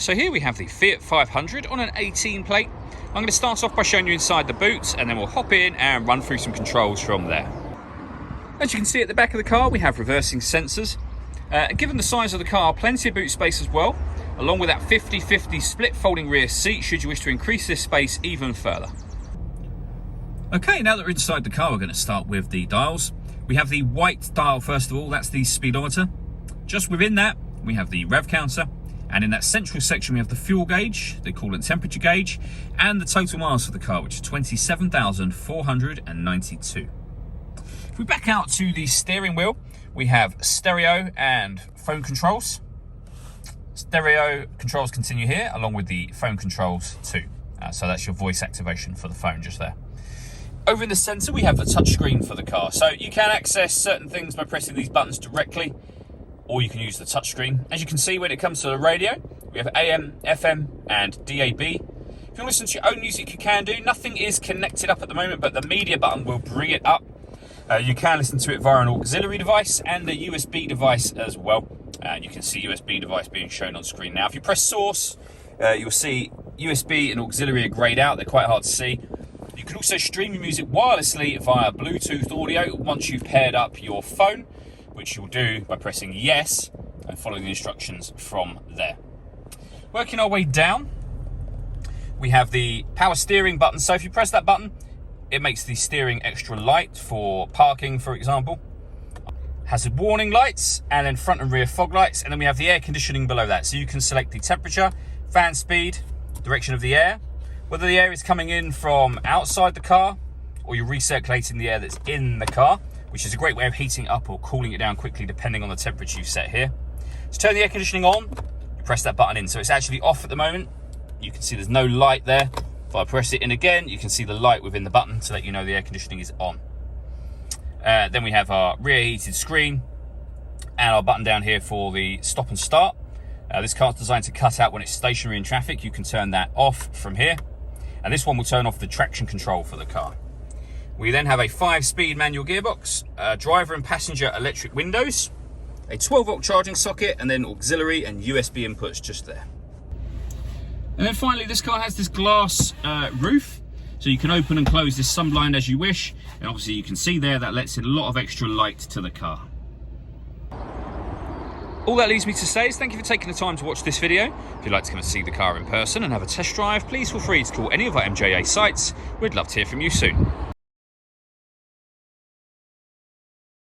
So here we have the Fiat 500 on an 18 plate. I'm going to start off by showing you inside the boot, and then we'll hop in and run through some controls from there. As you can see at the back of the car, we have reversing sensors. Given the size of the car, plenty of boot space as well, along with that 50-50 split folding rear seat should you wish to increase this space even further. Okay, now that we're inside the car, we're going to start with the dials. We have the white dial first of all, that's the speedometer. Just within that, we have the rev counter. And in that central section, we have the fuel gauge, the coolant temperature gauge, and the total miles for the car, which is 27,492. If we back out to the steering wheel, we have stereo and phone controls. Stereo controls continue here, along with the phone controls too. So that's your voice activation for the phone just there. Over in the center, we have the touchscreen for the car. So you can access certain things by pressing these buttons directly, or you can use the touchscreen. As you can see, when it comes to the radio, we have AM, FM, and DAB. If you want to listen to your own music, you can do. Nothing is connected up at the moment, but the media button will bring it up. You can listen to it via an auxiliary device and a USB device as well. And you can see USB device being shown on screen now. If you press source, you'll see USB and auxiliary are grayed out. They're quite hard to see. You can also stream your music wirelessly via Bluetooth audio once you've paired up your phone, which you'll do by pressing yes and following the instructions from there. Working our way down, we have the power steering button. So if you press that button, it makes the steering extra light for parking, for example. Hazard warning lights, and then front and rear fog lights, and then we have the air conditioning below that. So you can select the temperature, fan speed, direction of the air, whether the air is coming in from outside the car or you're recirculating the air that's in the car, which is a great way of heating up or cooling it down quickly depending on the temperature you've set here. To turn the air conditioning on, you press that button in. So it's actually off at the moment. You can see there's no light there. If I press it in again, you can see the light within the button to let you know the air conditioning is on. Then we have our rear heated screen and our button down here for the stop and start. This car's designed to cut out when it's stationary in traffic. You can turn that off from here. And this one will turn off the traction control for the car. We then have a 5-speed manual gearbox, driver and passenger electric windows, a 12-volt charging socket, and then auxiliary and USB inputs just there. And then finally, this car has this glass roof, so you can open and close this sunblind as you wish. And obviously you can see there that lets in a lot of extra light to the car. All that leaves me to say is thank you for taking the time to watch this video. If you'd like to come and see the car in person and have a test drive, please feel free to call any of our MJA sites. We'd love to hear from you soon.